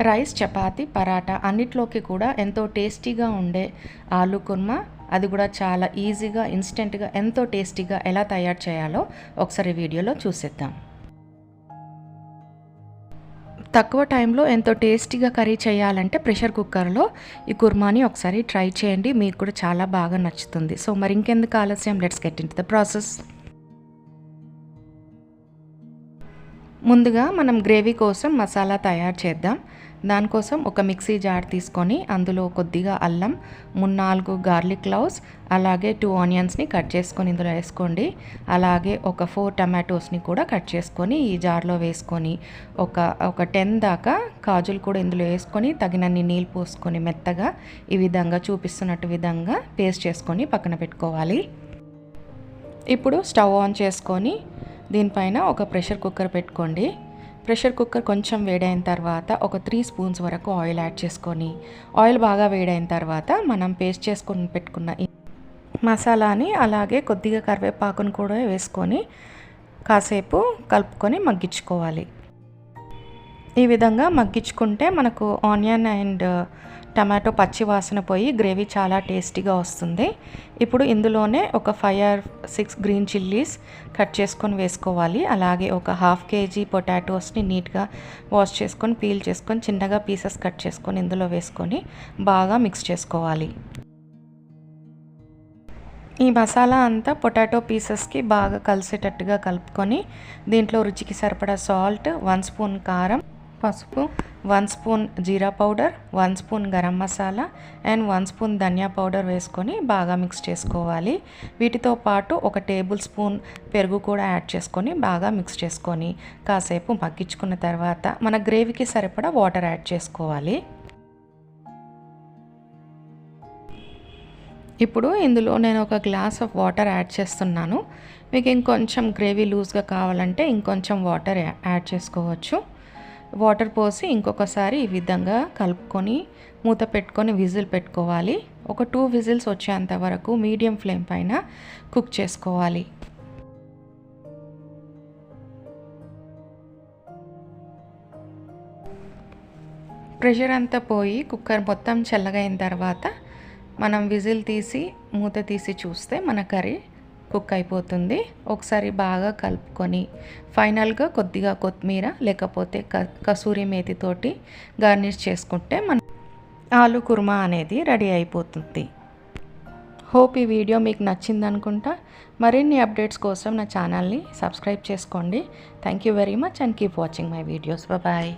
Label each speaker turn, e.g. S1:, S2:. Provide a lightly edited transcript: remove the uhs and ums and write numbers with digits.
S1: Rice, chapati, paratha అన్నిట్లోకి కూడా ఎంతో టేస్టీగా ఉండే ఆలు కుర్మా, అది కూడా చాలా ఈజీగా ఇన్స్టెంట్గా ఎంతో టేస్టీగా ఎలా తయారు చేయాలో ఒకసారి వీడియోలో చూసేద్దాం. తక్కువ టైంలో ఎంతో టేస్టీగా కర్రీ చేయాలంటే ప్రెషర్ కుక్కర్లో ఈ కుర్మాని ఒకసారి ట్రై చేయండి, మీకు కూడా చాలా బాగా నచ్చుతుంది. సో మరి ఇంకెందుకు ఆలస్యం, let's get in to the process. ముందుగా మనం గ్రేవీ కోసం మసాలా తయారు చేద్దాం. దానికోసం ఒక మిక్సీ జార్ తీసుకొని అందులో కొద్దిగా అల్లం, 3-4 గార్లిక్ క్లౌస్, అలాగే 2 ఆనియన్స్ని కట్ చేసుకొని ఇందులో వేసుకోండి. అలాగే ఒక 4 టమాటోస్ని కూడా కట్ చేసుకొని ఈ జార్లో వేసుకొని ఒక 10 దాకా కాజులు కూడా ఇందులో వేసుకొని తగినన్ని నీళ్ళు పోసుకొని మెత్తగా ఈ విధంగా చూపిస్తున్నట్టు విధంగా పేస్ట్ చేసుకొని పక్కన పెట్టుకోవాలి. ఇప్పుడు స్టవ్ ఆన్ చేసుకొని దీనిపైన ఒక ప్రెషర్ కుక్కర్ పెట్టుకోండి. ప్రెషర్ కుక్కర్ కొంచెం వేడైన తర్వాత ఒక 3 స్పూన్స్ వరకు ఆయిల్ యాడ్ చేసుకొని, ఆయిల్ బాగా వేడైన తర్వాత మనం పేస్ట్ చేసుకొని పెట్టుకున్న ఈ మసాలాని అలాగే కొద్దిగా కరివేపాకును కూడా వేసుకొని కాసేపు కలుపుకొని మగ్గించుకోవాలి. ఈ విధంగా మగ్గించుకుంటే మనకు ఆనియన్ అండ్ టమాటో పచ్చి వాసన పోయి గ్రేవీ చాలా టేస్టీగా వస్తుంది. ఇప్పుడు ఇందులోనే ఒక 5 or 6 గ్రీన్ చిల్లీస్ కట్ చేసుకొని వేసుకోవాలి. అలాగే ఒక 1/2 kg పొటాటోస్ని నీట్గా వాష్ చేసుకొని పీల్ చేసుకొని చిన్నగా పీసెస్ కట్ చేసుకొని ఇందులో వేసుకొని బాగా మిక్స్ చేసుకోవాలి. ఈ మసాలా అంతా పొటాటో పీసెస్కి బాగా కలిసేటట్టుగా కలుపుకొని దీంట్లో రుచికి సరిపడా సాల్ట్, 1 స్పూన్ కారం, పసుపు, 1 spoon jeera powder, 1 spoon garam masala and 1 spoon dhania powder వేసుకొని బాగా మిక్స్ చేసుకోవాలి. వీటితో పాటు ఒక టేబుల్ స్పూన్ పెరుగు కూడా యాడ్ చేసుకొని బాగా మిక్స్ చేసుకొని కాసేపు మగ్గించుకున్న తర్వాత మన గ్రేవీకి సరిపడా వాటర్ యాడ్ చేసుకోవాలి. ఇప్పుడు ఇందులో నేను ఒక గ్లాస్ ఆఫ్ వాటర్ యాడ్ చేస్తున్నాను. మీకు ఇంకొంచెం గ్రేవీ లూజ్గా కావాలంటే ఇంకొంచెం వాటర్ యాడ్ చేసుకోవచ్చు. వాటర్ పోసి ఇంకొకసారి ఈ విధంగా కలుపుకొని మూత పెట్టుకొని విజిల్ పెట్టుకోవాలి. ఒక 2 విజిల్స్ వచ్చేంత వరకు మీడియం ఫ్లేమ్ పైన కుక్ చేసుకోవాలి. ప్రెషర్ అంతా పోయి కుక్కర్ మొత్తం చల్లగా అయిన తర్వాత మనం విజిల్ తీసి మూత తీసి చూస్తే మన కర్రీ కుక్ అయిపోతుంది. ఒకసారి బాగా కలుపుకొని ఫైనల్గా కొద్దిగా కొత్తిమీర లేకపోతే కసూరి మేతితోటి గార్నిష్ చేసుకుంటే మన ఆలు కుర్మా అనేది రెడీ అయిపోతుంది. హోప్ ఈ వీడియో మీకు నచ్చింది అనుకుంటా. మరిన్ని అప్డేట్స్ కోసం నా ఛానల్ని సబ్స్క్రైబ్ చేసుకోండి. Thank you very much and keep watching my videos. Bye.